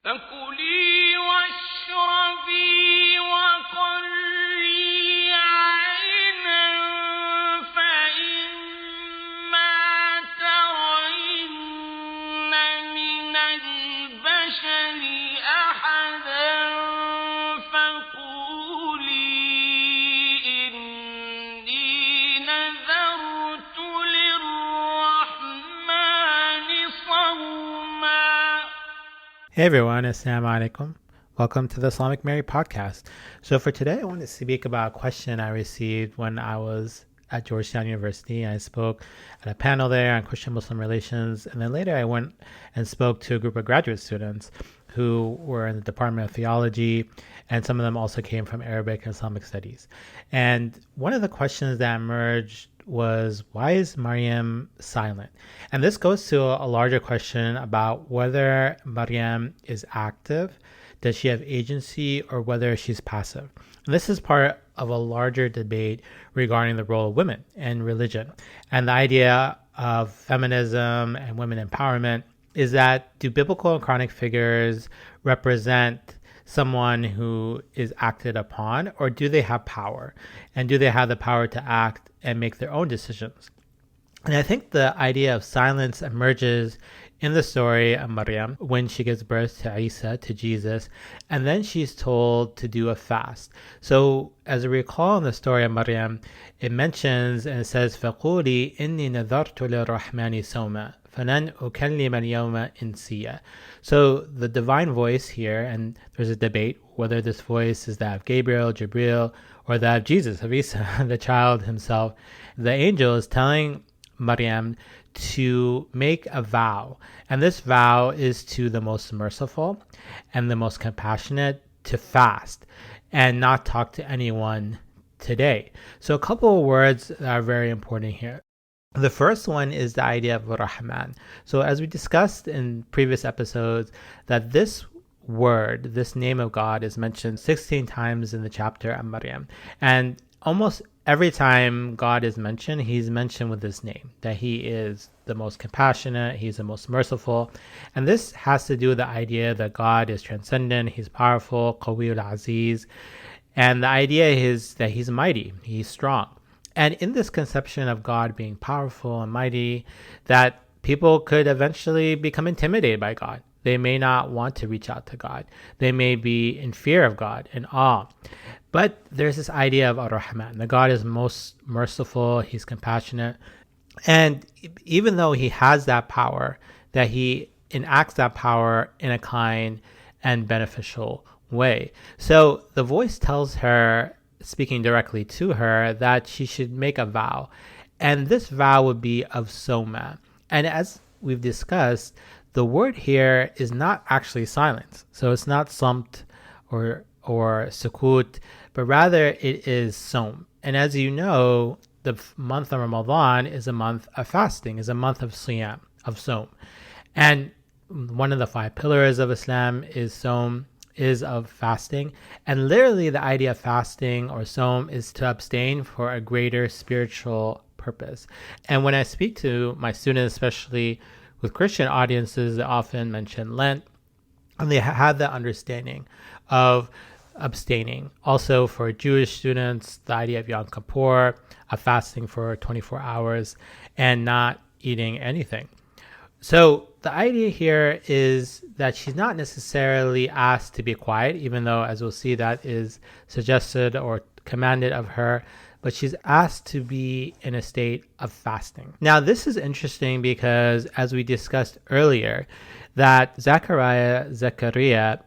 فكلي واشربي وقري عينا فإما ترين من البشر أحدا فقولي إني نذرت للرحمن صوما. Hey everyone, Assalamu alaikum. Welcome to the Islamic Mary podcast. So for today, I want to speak about a question I received when I was at Georgetown University. I spoke at a panel there on Christian-Muslim relations, and then later I went and spoke to a group of graduate students who were in the Department of Theology, and some of them also came from Arabic and Islamic studies. And one of the questions that emerged was, why is Maryam silent? And this goes to a larger question about whether Maryam is active, does she have agency, or whether she's passive. And this is part of a larger debate regarding the role of women in religion. And the idea of feminism and women empowerment is that, do biblical and Quranic figures represent someone who is acted upon, or do they have power? And do they have the power to act and make their own decisions? And I think the idea of silence emerges in the story of Maryam when she gives birth to Isa, to Jesus, and then she's told to do a fast. So as we recall in the story of Maryam, it mentions and it says, فَقُولِي إِنِّي نَذَرْتُ لِلرَّحْمَنِ صَوْمًا فَلَنْ أُكَلِّمَ الْيَوْمَ إِنْسِيًّا. So the divine voice here, and there's a debate whether this voice is that of Gabriel, Jibril, or that of Jesus, of Isa, the child himself. The angel is telling Maryam to make a vow, and this vow is to the most merciful and the most compassionate to fast and not talk to anyone today. So a couple of words that are very important here. The first one is the idea of Rahman. So as we discussed in previous episodes, that this word, this name of God, is mentioned 16 times in the chapter of Maryam. And almost every time God is mentioned, he's mentioned with this name, that he is the most compassionate, he's the most merciful. And this has to do with the idea that God is transcendent, he's powerful, Qawiyul Aziz. And the idea is that he's mighty, he's strong. And in this conception of God being powerful and mighty, that people could eventually become intimidated by God. They may not want to reach out to God. They may be in fear of God, in awe. But there's this idea of Ar-Rahman, that God is most merciful, he's compassionate. And even though he has that power, that he enacts that power in a kind and beneficial way. So the voice tells her, speaking directly to her, that she should make a vow. And this vow would be of Soma. And as we've discussed, the word here is not actually silence. So it's not samt or sukut, but rather it is som. And as you know, the month of Ramadan is a month of fasting, is a month of siyam, of som. And one of the 5 pillars of Islam is som, is of fasting. And literally the idea of fasting or som is to abstain for a greater spiritual purpose. And when I speak to my students, especially with Christian audiences, they often mention Lent, and they have that understanding of abstaining. Also for Jewish students, the idea of Yom Kippur, of fasting for 24 hours and not eating anything. So the idea here is that she's not necessarily asked to be quiet, even though, as we'll see, that is suggested or commanded of her, but she's asked to be in a state of fasting. Now, this is interesting because, as we discussed earlier, that Zechariah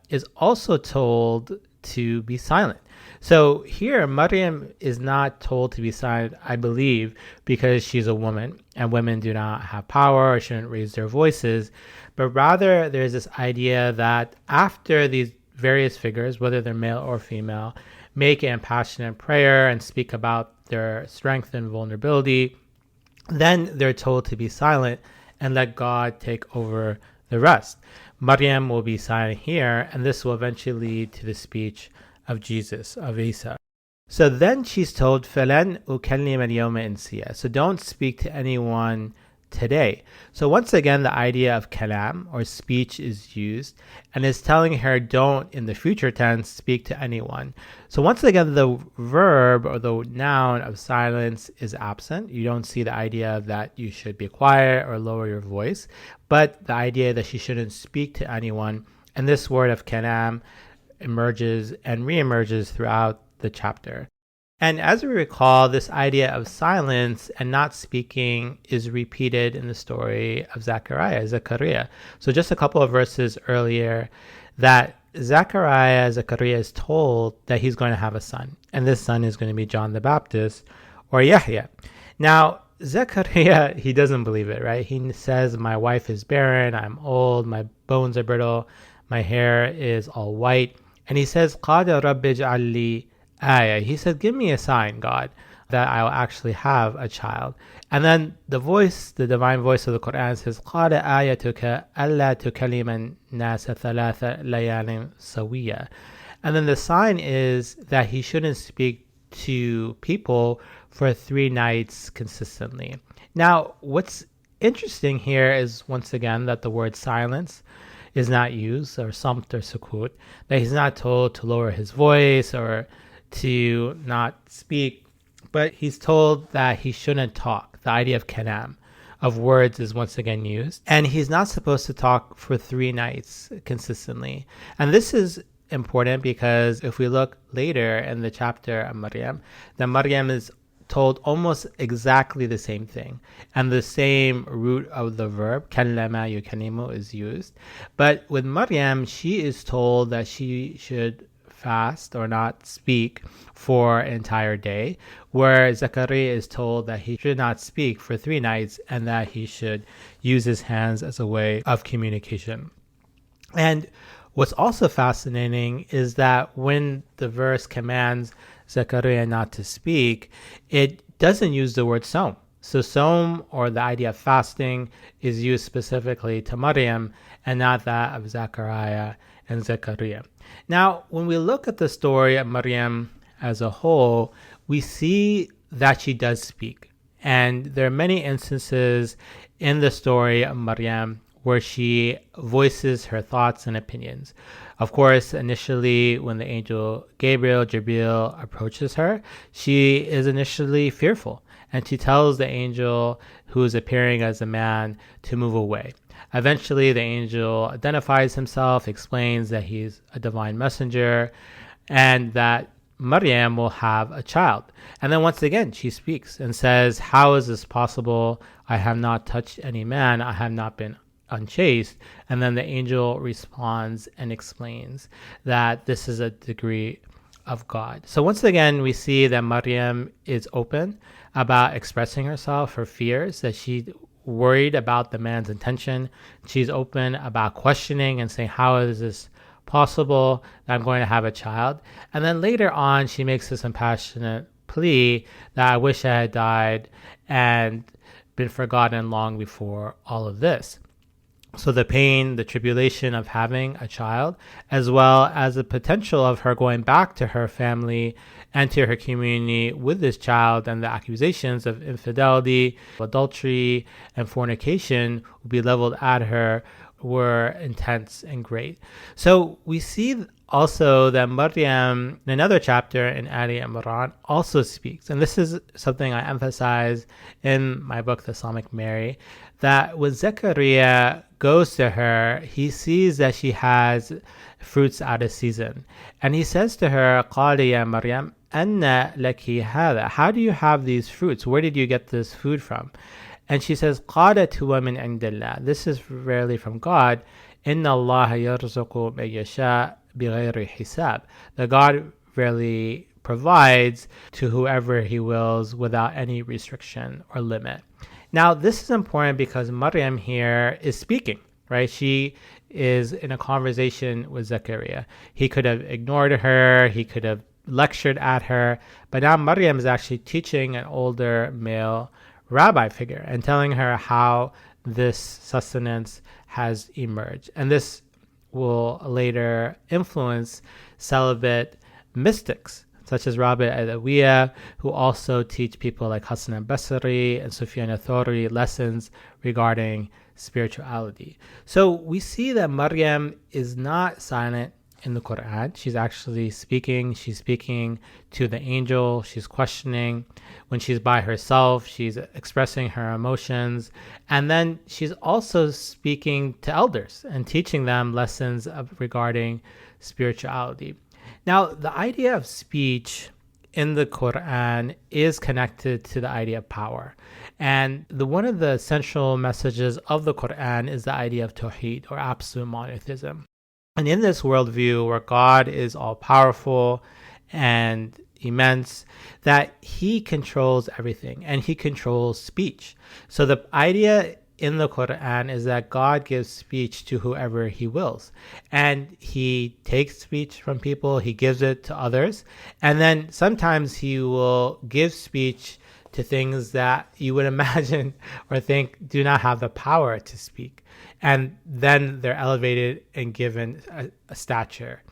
is also told to be silent. So here, Maryam is not told to be silent, I believe, because she's a woman and women do not have power or shouldn't raise their voices, but rather there's this idea that after these various figures, whether they're male or female, make an impassioned prayer and speak about their strength and vulnerability, then they're told to be silent and let God take over the rest. Maryam will be silent here, and this will eventually lead to the speech of Jesus, of Isa. So then she's told, فَلَنْ أُكَلِّمَ الْيَوْمَ إِنْسِيًّا. So don't speak to anyone today. So once again, the idea of kalam or speech is used and is telling her don't, in the future tense, speak to anyone. So once again, the verb or the noun of silence is absent. You don't see the idea that you should be quiet or lower your voice, but the idea that she shouldn't speak to anyone. And this word of kalam emerges and reemerges throughout the chapter. And as we recall, this idea of silence and not speaking is repeated in the story of Zechariah. So just a couple of verses earlier, that Zechariah is told that he's going to have a son, and this son is going to be John the Baptist, or Yahya. Now, Zechariah, he doesn't believe it, right? He says, my wife is barren, I'm old, my bones are brittle, my hair is all white. And he says, قَالَ رَبِّ اجْعَلْ لِي ayah. He said, give me a sign, God, that I'll actually have a child. And then the divine voice of the Qur'an says, قَالَ آيَتُكَ أَلَّا تُكَلِّمَ النَّاسَ ثَلَاثَ لَيَالٍ سَوِيًّا. And then the sign is that he shouldn't speak to people for 3 nights consistently. Now, what's interesting here is, once again, that the word silence is not used, or samt or sukut, that he's not told to lower his voice or to not speak, but he's told that he shouldn't talk. The idea of kalam, of words, is once again used. And he's not supposed to talk for 3 nights consistently. And this is important because if we look later in the chapter of Maryam, then Maryam is told almost exactly the same thing. And the same root of the verb, kallama yukallimu, is used. But with Maryam, she is told that she should fast or not speak for an entire day, where Zechariah is told that he should not speak for 3 nights and that he should use his hands as a way of communication. And what's also fascinating is that when the verse commands Zechariah not to speak, it doesn't use the word som. So som, or the idea of fasting, is used specifically to Maryam and not that of Zechariah and Zechariah. Now, when we look at the story of Maryam as a whole, we see that she does speak. And there are many instances in the story of Maryam where she voices her thoughts and opinions. Of course, initially, when the angel Jibril approaches her, she is initially fearful, and she tells the angel, who is appearing as a man, to move away. Eventually, the angel identifies himself, explains that he's a divine messenger, and that Maryam will have a child. And then once again, she speaks and says, how is this possible? I have not touched any man. I have not been unchaste. And then the angel responds and explains that this is a degree of God. So once again, we see that Maryam is open about expressing herself, her fears, that she worried about the man's intention. She's open about questioning and saying, how is this possible that I'm going to have a child? And then later on, she makes this compassionate plea that I wish I had died and been forgotten long before all of this. So the pain, the tribulation of having a child, as well as the potential of her going back to her family and to her community with this child, and the accusations of infidelity, adultery, and fornication will be leveled at her, were intense and great. So we see also that Maryam, in another chapter in Ali Imran, also speaks. And this is something I emphasize in my book, The Islamic Mary, that when Zechariah goes to her, he sees that she has fruits out of season. And he says to her, قَالَ يَا مَرْيَمْ أَنَّ لَكِ هَذَا. How do you have these fruits? Where did you get this food from? And she says, قَالَتْ هُوَ مِنْ عِنْدِ اللَّهِ. This is rarely from God. إِنَّ اللَّهَ يَرْزُقُ مَن يَشَاءُ بِغَيْرِ حِسَابٍ. That God rarely provides to whoever he wills without any restriction or limit. Now, this is important because Maryam here is speaking, right? She is in a conversation with Zechariah. He could have ignored her, he could have lectured at her, but now Maryam is actually teaching an older male rabbi figure and telling her how this sustenance has emerged. And this will later influence celibate mystics such as Rabi al-Awiya, who also teach people like Hassan al-Basri and Sufyan al-Thawri lessons regarding spirituality. So we see that Maryam is not silent in the Qur'an. She's actually speaking. She's speaking to the angel. She's questioning. When she's by herself, she's expressing her emotions. And then she's also speaking to elders and teaching them lessons regarding spirituality. Now, the idea of speech in the Qur'an is connected to the idea of power. And one of the central messages of the Qur'an is the idea of Tawheed, or absolute monotheism. And in this worldview where God is all-powerful and immense, that he controls everything and he controls speech. So the idea in the Qur'an is that God gives speech to whoever he wills. And he takes speech from people, he gives it to others, and then sometimes he will give speech to things that you would imagine or think do not have the power to speak. And then they're elevated and given a stature.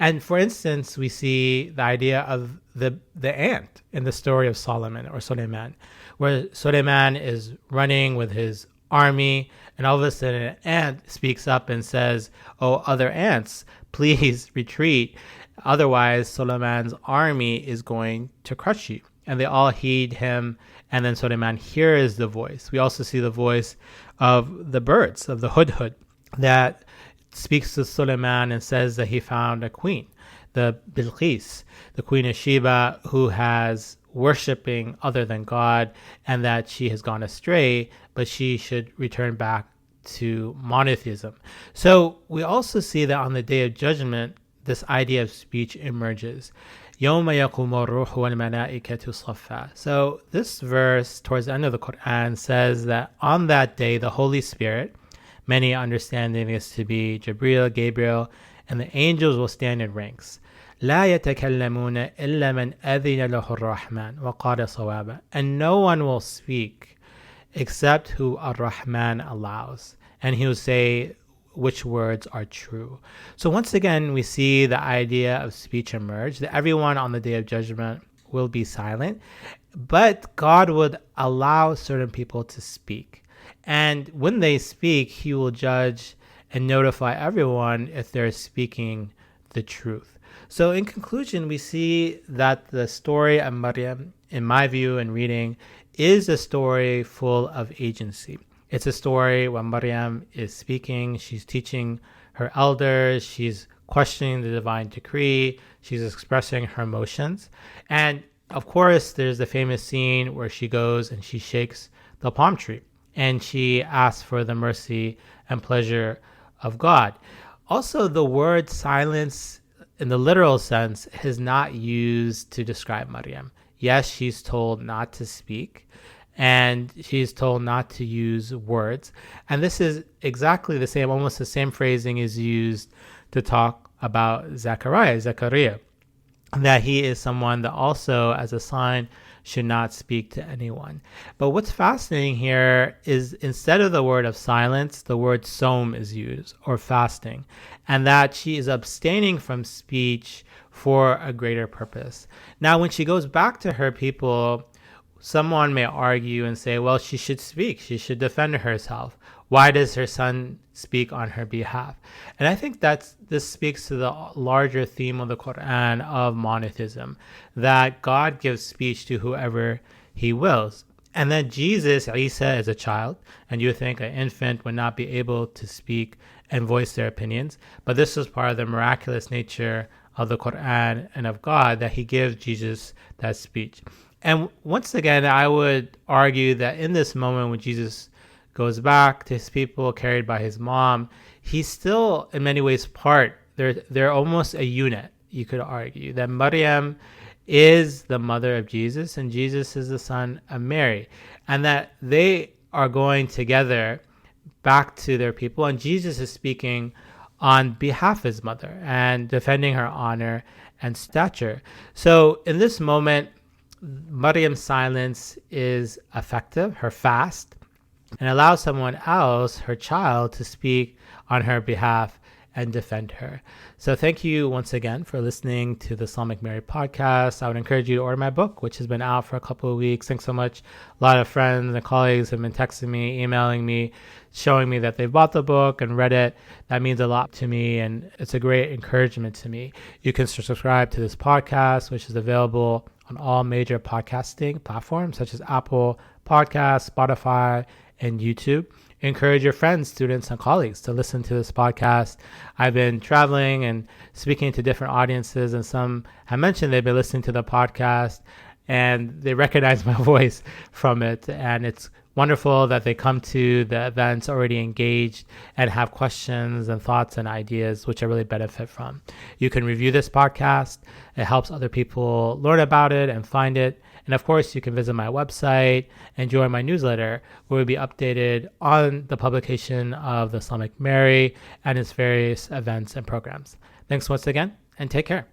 And for instance, we see the idea of the ant in the story of Solomon or Suleiman, where Suleiman is running with his army, and all of a sudden an ant speaks up and says, "Oh, other ants, please retreat. Otherwise, Suleiman's army is going to crush you." And they all heed him, and then Suleiman hears the voice. We also see the voice of the birds, of the hudhud, that speaks to Suleiman and says that he found a queen, the Bilqis, the queen of Sheba, who has worshiping other than God, and that she has gone astray, but she should return back to monotheism. So we also see that on the Day of Judgment, this idea of speech emerges. يَوْمَ يَقُومُ الرُّوحُ وَالْمَلَائِكَةُ صَفًّا. So this verse towards the end of the Qur'an says that on that day, the Holy Spirit, many understanding this to be Jibril, Gabriel, and the angels will stand in ranks. لا يتكلمون إلا من أذن له الرحمن وقال صوابا. And no one will speak except who Ar-Rahman allows. And he will say which words are true. So once again, we see the idea of speech emerge, that everyone on the Day of Judgment will be silent, but God would allow certain people to speak. And when they speak, he will judge and notify everyone if they're speaking the truth. So in conclusion, we see that the story of Maryam, in my view and reading, is a story full of agency. It's a story where Maryam is speaking, she's teaching her elders, she's questioning the divine decree, she's expressing her emotions. And of course, there's the famous scene where she goes and she shakes the palm tree and she asks for the mercy and pleasure of God. Also, the word silence in the literal sense is not used to describe Maryam. Yes, she's told not to speak, and she's told not to use words. And this is exactly the same, almost the same phrasing is used to talk about Zechariah, that he is someone that also, as a sign, should not speak to anyone. But what's fascinating here is instead of the word of silence, the word som is used, or fasting, and that she is abstaining from speech for a greater purpose. Now, when she goes back to her people, someone may argue and say, well, she should speak. She should defend herself. Why does her son speak on her behalf? And I think this speaks to the larger theme of the Qur'an of monotheism, that God gives speech to whoever he wills. And that Jesus, Isa, is a child, and you think an infant would not be able to speak and voice their opinions. But this is part of the miraculous nature of the Qur'an and of God, that he gives Jesus that speech. And once again, I would argue that in this moment when Jesus goes back to his people carried by his mom, he's still in many ways part. They're almost a unit, you could argue, that Maryam is the mother of Jesus and Jesus is the son of Mary, and that they are going together back to their people, and Jesus is speaking on behalf of his mother and defending her honor and stature. So in this moment, Maryam's silence is effective, her fast, and allows someone else, her child, to speak on her behalf and defend her. So thank you once again for listening to the Islamic Mary podcast. I would encourage you to order my book, which has been out for a couple of weeks. Thanks so much. A lot of friends and colleagues have been texting me, emailing me, showing me that they've bought the book and read it. That means a lot to me, and it's a great encouragement to me. You can subscribe to this podcast, which is available on all major podcasting platforms such as Apple Podcasts, Spotify, and YouTube. Encourage your friends, students, and colleagues to listen to this podcast. I've been traveling and speaking to different audiences, and some have mentioned they've been listening to the podcast and they recognize my voice from it. And it's wonderful that they come to the events already engaged and have questions and thoughts and ideas, which I really benefit from. You can review this podcast. It helps other people learn about it and find it. And of course, you can visit my website and join my newsletter, where we'll be updated on the publication of the Islamic Mary and its various events and programs. Thanks once again, and take care.